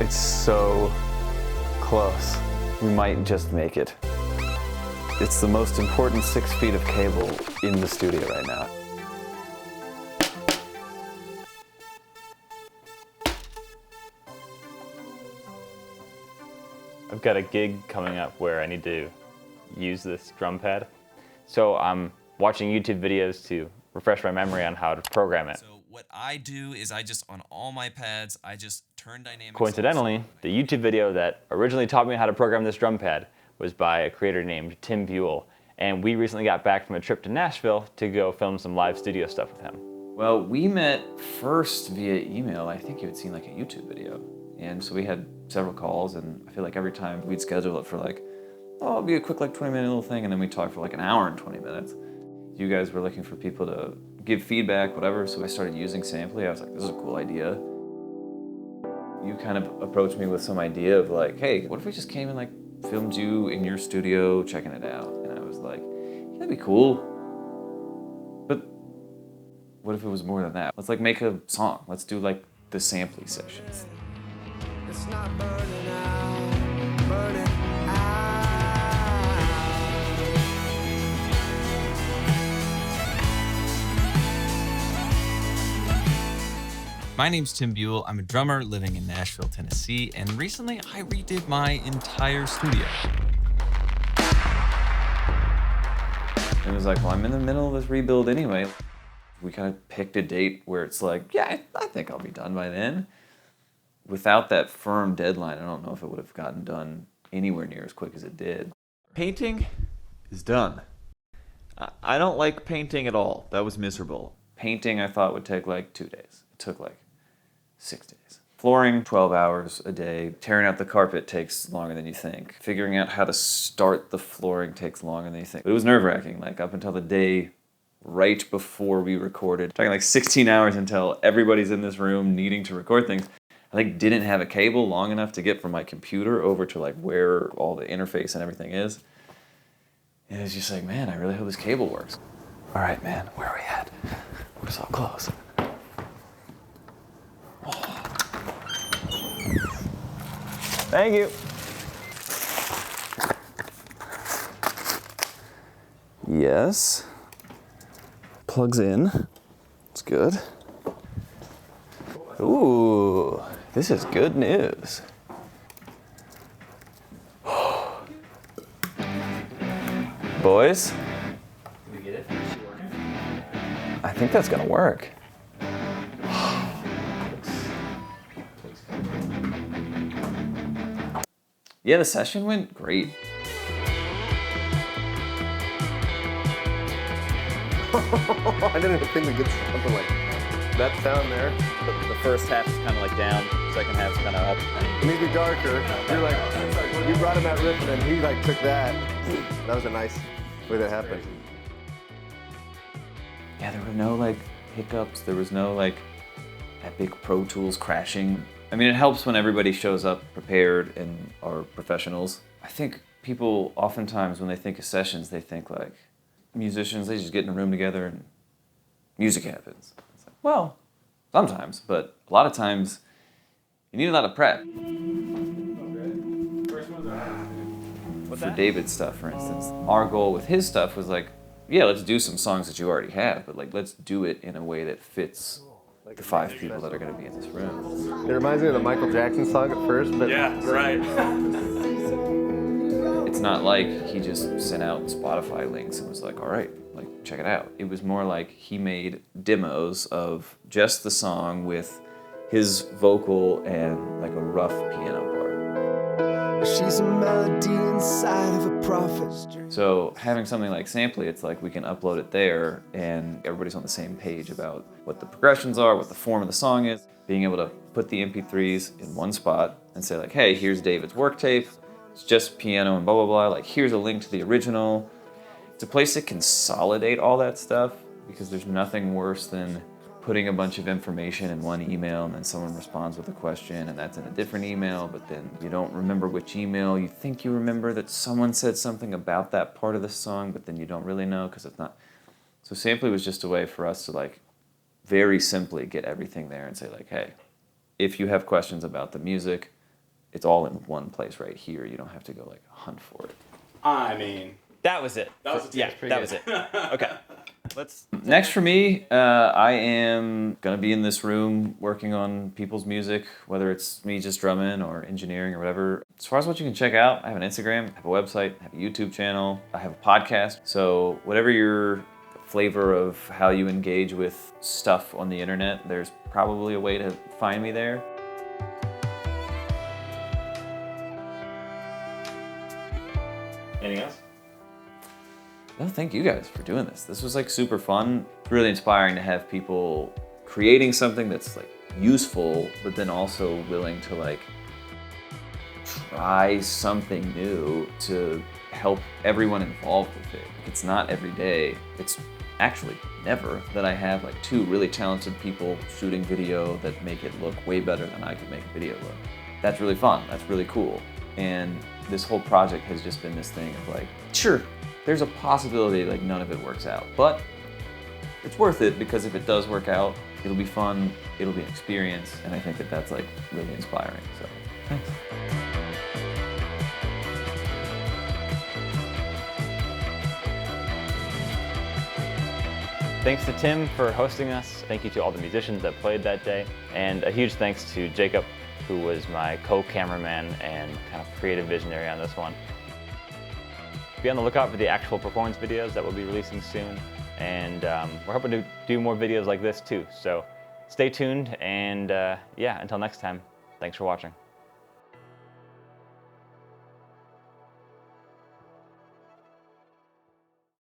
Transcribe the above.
It's so close. We might just make it. It's the most important 6 feet of cable in the studio right now. I've got a gig coming up where I need to use this drum pad. So I'm watching YouTube videos to refresh my memory on how to program it. So what I do is on all my pads, I just turn dynamics. Coincidentally, the YouTube video that originally taught me how to program this drum pad was by a creator named Tim Buell. And we recently got back from a trip to Nashville to go film some live studio stuff with him. Well, we met first via email. I think you had seen like a YouTube video. And so we had several calls, and I feel like every time we'd schedule it for like, oh, it'll be a quick like 20-minute little thing, and then we'd talk for like an hour and 20 minutes. You guys were looking for people to give feedback, whatever, so I started using Samply. I was like, this is a cool idea. You kind of approached me with some idea of like, hey, what if we just came and like filmed you in your studio checking it out? And I was like, yeah, that'd be cool. But what if it was more than that? Let's like make a song. Let's do like the Samply sessions. It's not burning out, burning out. My name's Tim Buell. I'm a drummer living in Nashville, Tennessee, and recently I redid my entire studio. It was like, well, I'm in the middle of this rebuild anyway. We kind of picked a date where it's like, yeah, I think I'll be done by then. Without that firm deadline, I don't know if it would have gotten done anywhere near as quick as it did. Painting is done. I don't like painting at all. That was miserable. Painting, I thought, would take like 2 days. It took like 6 days. Flooring, 12 hours a day. Tearing out the carpet takes longer than you think. Figuring out how to start the flooring takes longer than you think. But it was nerve-wracking, like up until the day right before we recorded. Talking like 16 hours until everybody's in this room needing to record things. I like didn't have a cable long enough to get from my computer over to like where all the interface and everything is. And it was just like, man, I really hope this cable works. All right, man, where are we at? We're so close. Oh. Thank you. Yes. Plugs in. It's good. Ooh, this is good news. Boys? Can we get it? I think that's gonna work. Yeah, the session went great. I didn't even think we'd get something like that sound there. The first half is kind of like down, second half is kind of up. It needs to be darker. You're like, you brought him that riff and then he like took that. That was a nice way that happened. Yeah, there were no like hiccups. There was no like epic Pro Tools crashing. I mean, it helps when everybody shows up prepared and are professionals. I think people oftentimes when they think of sessions, they think like musicians, they just get in a room together and music happens. It's like, well, sometimes, but a lot of times you need a lot of prep. For David's stuff, for instance, our goal with his stuff was like, yeah, let's do some songs that you already have, but like let's do it in a way that fits the 5 people that are going to be in this room. It reminds me of the Michael Jackson song at first, but Yeah, right. It's not like he just sent out Spotify links and was like, all right, like check it out. It was more like he made demos of just the song with his vocal and like a rough piano part. She's a melody inside of a prophet. So having something like Samply, it's like we can upload it there and everybody's on the same page about what the progressions are, what the form of the song is. Being able to put the MP3s in one spot and say like, hey, here's David's work tape. It's just piano and blah, blah, blah. Like, here's a link to the original. It's a place to consolidate all that stuff because there's nothing worse than putting a bunch of information in one email and then someone responds with a question and that's in a different email, but then you don't remember which email. You think you remember that someone said something about that part of the song, but then you don't really know because it's not. So Samply was just a way for us to like very simply get everything there and say like, hey, if you have questions about the music, it's all in one place right here. You don't have to go like hunt for it. I mean, That was it. That was it. Yeah, Pretty that good. was it. Okay. Let's. Next for me, I am gonna be in this room working on people's music, whether it's me just drumming or engineering or whatever. As far as what you can check out, I have an Instagram, I have a website, I have a YouTube channel, I have a podcast. So whatever your flavor of how you engage with stuff on the internet, there's probably a way to find me there. Anything else? No, thank you guys for doing this. This was like super fun. It's really inspiring to have people creating something that's like useful, but then also willing to like try something new to help everyone involved with it. It's not every day. It's actually never that I have like two really talented people shooting video that make it look way better than I could make a video look. That's really fun. That's really cool. And this whole project has just been this thing of like, sure, there's a possibility like none of it works out, but it's worth it because if it does work out, it'll be fun, it'll be an experience, and I think that that's like really inspiring. So thanks. Thanks to Tim for hosting us. Thank you to all the musicians that played that day. And a huge thanks to Jacob, who was my co-cameraman and kind of creative visionary on this one. Be on the lookout for the actual performance videos that we'll be releasing soon. And we're hoping to do more videos like this too. So stay tuned, and yeah, until next time, thanks for watching.